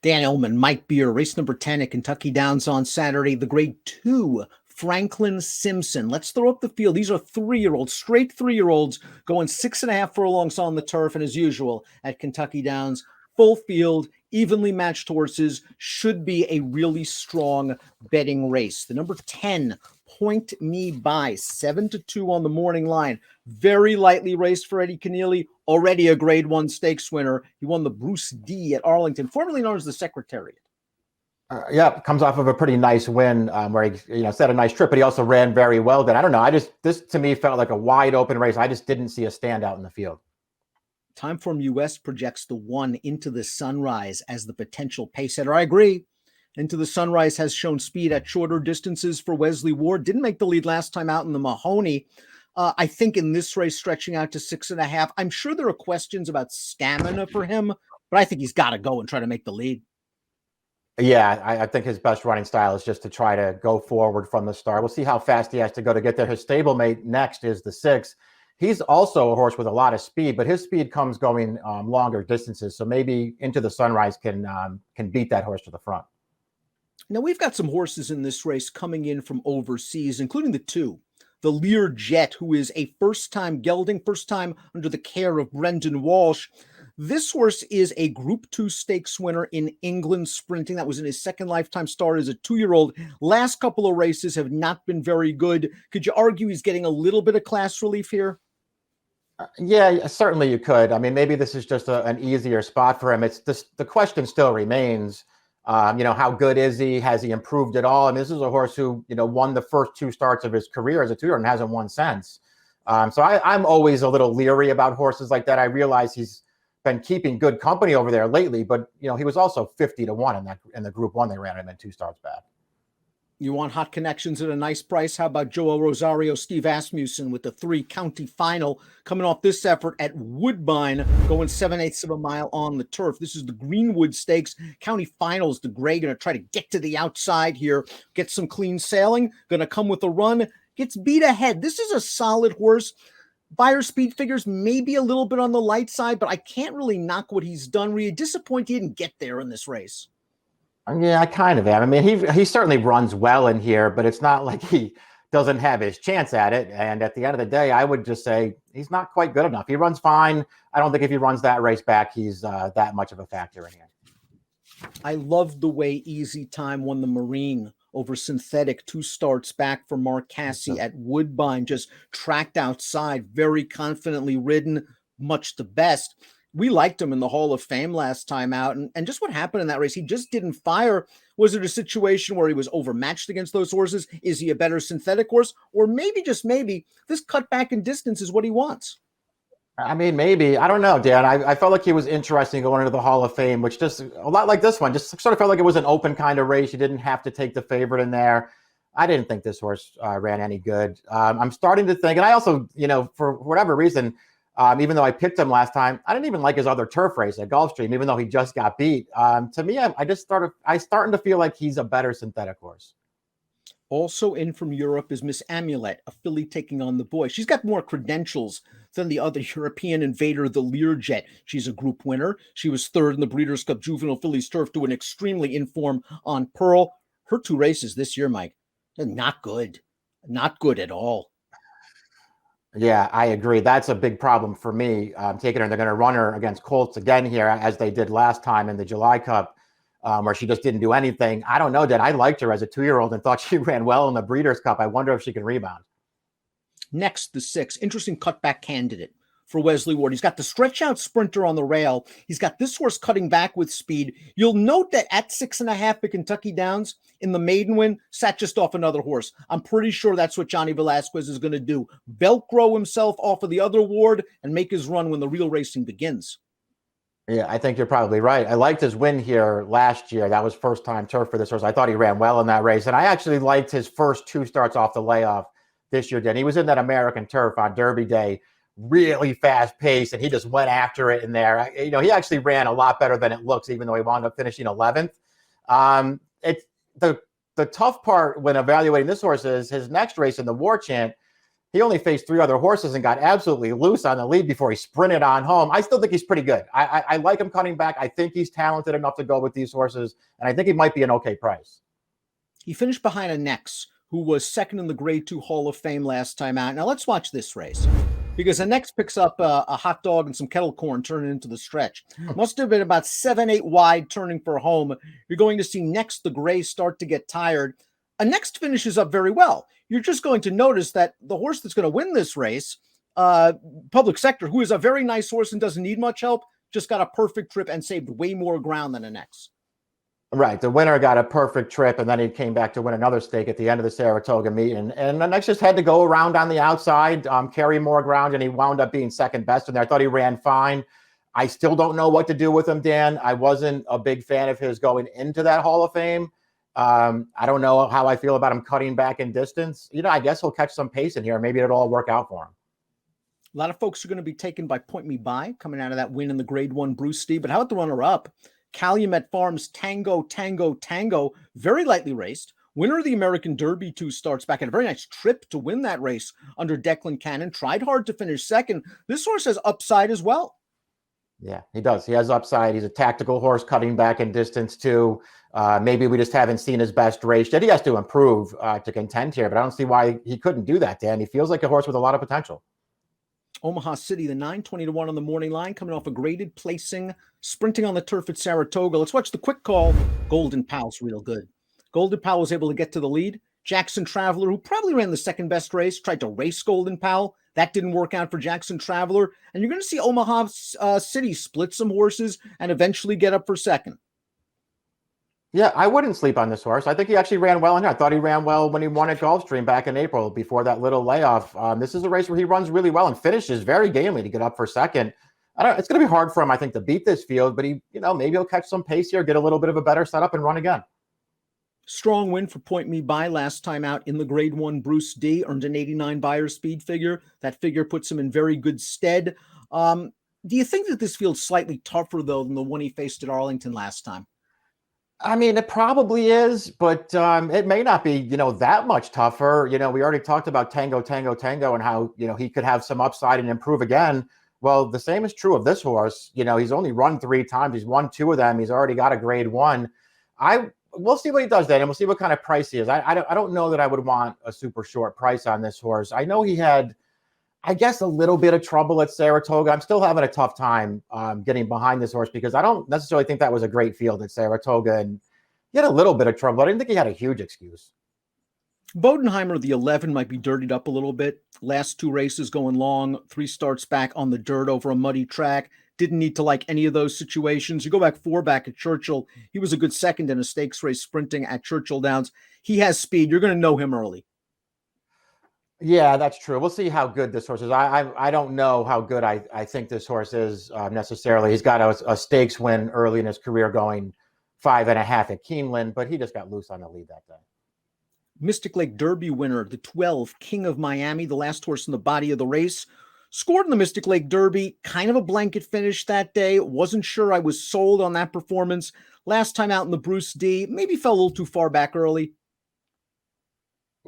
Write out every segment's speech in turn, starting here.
Dan Illman, Mike Beer, race number 10 at Kentucky Downs on Saturday. The grade 2, Franklin-Simpson. Let's throw up the field. These are 3-year-olds, straight 3-year-olds, going 6.5 furlongs on the turf. And as usual at Kentucky Downs, full field, evenly matched horses, should be a really strong betting race. The number 10, Point Me By, 7-2 on the morning line. Very lightly raced for Eddie Keneally, already a grade 1 stakes winner. He won the Bruce D at Arlington, formerly known as the Secretariat. Yeah, comes off of a pretty nice win where he set a nice trip, but he also ran very well. Then I don't know. This to me felt like a wide open race. I just didn't see a standout in the field. Timeform US projects the 1 Into the Sunrise as the potential pace setter. I agree. Into the Sunrise has shown speed at shorter distances for Wesley Ward. Didn't make the lead last time out in the Mahoney. I think in this race, stretching out to 6.5, I'm sure there are questions about stamina for him, but I think he's got to go and try to make the lead. Yeah, I think his best running style is just to try to go forward from the start. We'll see how fast he has to go to get there. His stablemate next is the 6. He's also a horse with a lot of speed, but his speed comes going longer distances. So maybe Into the Sunrise can beat that horse to the front. Now, we've got some horses in this race coming in from overseas, including the 2. The Learjet, who is a first-time gelding, first time under the care of Brendan Walsh. This horse is a Group 2 stakes winner in England sprinting. That was in his second lifetime start as a 2-year-old. Last couple of races have not been very good. Could you argue he's getting a little bit of class relief here? Yeah, certainly you could. I mean, maybe this is just an easier spot for him. The question still remains. How good is he? Has he improved at all? I mean, this is a horse who, won the first 2 starts of his career as a 2-year-old and hasn't won since. So I'm always a little leery about horses like that. I realize he's been keeping good company over there lately, but he was also 50-1 in the Group 1 they ran him in 2 starts back. You want hot connections at a nice price? How about Joel Rosario, Steve Asmussen with the 3 county final coming off this effort at Woodbine, going 7/8 of a mile on the turf. This is the Greenwood Stakes county finals. The Gray going to try to get to the outside here, get some clean sailing, going to come with a run, gets beat ahead. This is a solid horse. Buyer speed figures maybe a little bit on the light side, but I can't really knock what he's done. Were you disappointed he didn't get there in this race? Yeah, I kind of am. I mean, he certainly runs well in here, but it's not like he doesn't have his chance at it. And at the end of the day, I would just say he's not quite good enough. He runs fine. I don't think if he runs that race back, he's that much of a factor in here. I loved the way Easy Time won the Marine over Synthetic 2 starts back for Mark Cassie at Woodbine, just tracked outside, very confidently ridden, much the best. We liked him in the Hall of Fame last time out. And just what happened in that race, he just didn't fire. Was it a situation where he was overmatched against those horses? Is he a better synthetic horse? Or maybe, just maybe, this cut back in distance is what he wants. I mean, maybe. I don't know, Dan. I felt like he was interesting going into the Hall of Fame, which just a lot like this one, just sort of felt like it was an open kind of race. You didn't have to take the favorite in there. I didn't think this horse ran any good. I'm starting to think, and I also, for whatever reason, even though I picked him last time, I didn't even like his other turf race at Gulfstream, even though he just got beat. To me, I'm starting to feel like he's a better synthetic horse. Also in from Europe is Miss Amulet, a filly taking on the boy. She's got more credentials than the other European invader, the Learjet. She's a group winner. She was 3rd in the Breeders' Cup Juvenile Fillies Turf to an extremely informed on Pearl. Her 2 races this year, Mike, they're not good. Not good at all. Yeah, I agree. That's a big problem for me. Taking her, they're going to run her against Colts again here, as they did last time in the July Cup, where she just didn't do anything. I don't know, Dad. I liked her as a 2-year-old and thought she ran well in the Breeders' Cup. I wonder if she can rebound. Next, the 6, interesting cutback candidate for Wesley Ward. He's got the stretch out sprinter on the rail. He's got this horse cutting back with speed. You'll note that at 6.5 at Kentucky Downs in the maiden win, sat just off another horse. I'm pretty sure that's what Johnny Velasquez is going to do. Velcro himself off of the other Ward and make his run when the real racing begins. Yeah, I think you're probably right. I liked his win here last year. That was first time turf for this horse. I thought he ran well in that race. And I actually liked his first 2 starts off the layoff this year, Dan. He was in that American turf on Derby Day, really fast pace, and he just went after it in there. He actually ran a lot better than it looks, even though he wound up finishing 11th. It's the tough part when evaluating this horse is his next race in the War Chant. he only faced 3 other horses and got absolutely loose on the lead before he sprinted on home. I still think he's pretty good. I like him cutting back. I think he's talented enough to go with these horses, and I think he might be an okay price. He finished behind a Nex, who was second in the Grade 2 Hall of Fame last time out. Now let's watch this race, because the Nex picks up a hot dog and some kettle corn turning into the stretch. Must have been about 7-8 wide turning for home. You're going to see Nex the Gray start to get tired. A Nex finishes up very well. You're just going to notice that the horse that's going to win this race, Public Sector, who is a very nice horse and doesn't need much help, just got a perfect trip and saved way more ground than a Nex. Right. The winner got a perfect trip, and then he came back to win another stake at the end of the Saratoga meet. And the Nex just had to go around on the outside, carry more ground, and he wound up being second best in there. I thought he ran fine. I still don't know what to do with him, Dan. I wasn't a big fan of his going into that Hall of Fame. I don't know how I feel about him cutting back in distance. I guess he'll catch some pace in here. Maybe it'll all work out for him. A lot of folks are going to be taken by Point Me By coming out of that win in the Grade 1 Bruce Steve. But how about the runner-up? Calumet Farms Tango, Tango, Tango, very lightly raced. Winner of the American Derby 2 starts back. Had a very nice trip to win that race under Declan Cannon. Tried hard to finish second. This horse has upside as well. Yeah, he does. He has upside. He's a tactical horse cutting back in distance too. Maybe we just haven't seen his best race yet. He has to improve to contend here, but I don't see why he couldn't do that, Dan. He feels like a horse with a lot of potential. Omaha City, the 9-20-1 on the morning line, coming off a graded placing, sprinting on the turf at Saratoga. Let's watch the quick call. Golden Pal's real good. Golden Pal was able to get to the lead. Jackson Traveler, who probably ran the second best race, tried to race Golden Pal. That didn't work out for Jackson Traveler. And you're going to see Omaha City split some horses and eventually get up for second. Yeah, I wouldn't sleep on this horse. I think he actually ran well in here. I thought he ran well when he won at Gulfstream back in April before that little layoff. This is a race where he runs really well and finishes very gamely to get up for second. It's going to be hard for him, I think, to beat this field, but maybe he'll catch some pace here, get a little bit of a better setup and run again. Strong win for Point Me By last time out in the Grade 1 Bruce D. Earned an 89 buyer speed figure. That figure puts him in very good stead. Do you think that this field's slightly tougher, though, than the one he faced at Arlington last time? I mean, it probably is, but it may not be, that much tougher. We already talked about Tango, Tango, Tango and how, he could have some upside and improve again. Well, the same is true of this horse. He's only run 3 times. He's won 2 of them. He's already got a Grade 1. We'll see what he does then, and we'll see what kind of price he is. I don't know that I would want a super short price on this horse. I know he had, I guess, a little bit of trouble at Saratoga. I'm still having a tough time getting behind this horse because I don't necessarily think that was a great field at Saratoga, and he had a little bit of trouble. I didn't think he had a huge excuse. Bodenheimer, the 11, might be dirtied up a little bit. Last 2 races going long, 3 starts back on the dirt over a muddy track. Didn't need to like any of those situations. You go back 4 back at Churchill. He was a good second in a stakes race sprinting at Churchill Downs. He has speed. You're going to know him early. Yeah, that's true. We'll see how good this horse is. I don't know how good I think this horse is necessarily. He's got a stakes win early in his career going 5.5 at Keeneland, but he just got loose on the lead that day. Mystic Lake Derby winner, the 12, King of Miami, the last horse in the body of the race. Scored in the Mystic Lake Derby, kind of a blanket finish that day. Wasn't sure I was sold on that performance. Last time out in the Bruce D, maybe fell a little too far back early.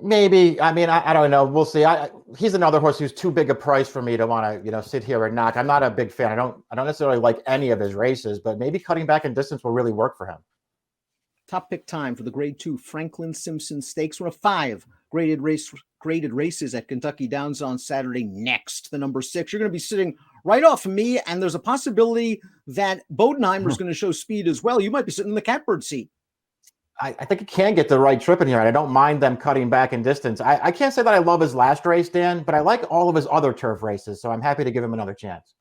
Maybe. I mean, I don't know. We'll see. He's another horse who's too big a price for me to want to, sit here and knock. I'm not a big fan. I don't necessarily like any of his races, but maybe cutting back in distance will really work for him. Top pick time for the Grade 2 Franklin-Simpson Stakes. One of 5 graded races at Kentucky Downs on Saturday. Next, the number 6. You're going to be sitting right off of me, and there's a possibility that Bodenheimer is going to show speed as well. You might be sitting in the catbird seat. I think he can get the right trip in here, and I don't mind them cutting back in distance. I can't say that I love his last race, Dan, but I like all of his other turf races, so I'm happy to give him another chance.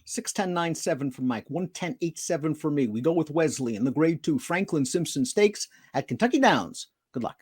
610.97 for Mike, 110.87 for me. We go with Wesley in the Grade 2 Franklin-Simpson Stakes at Kentucky Downs. Good luck.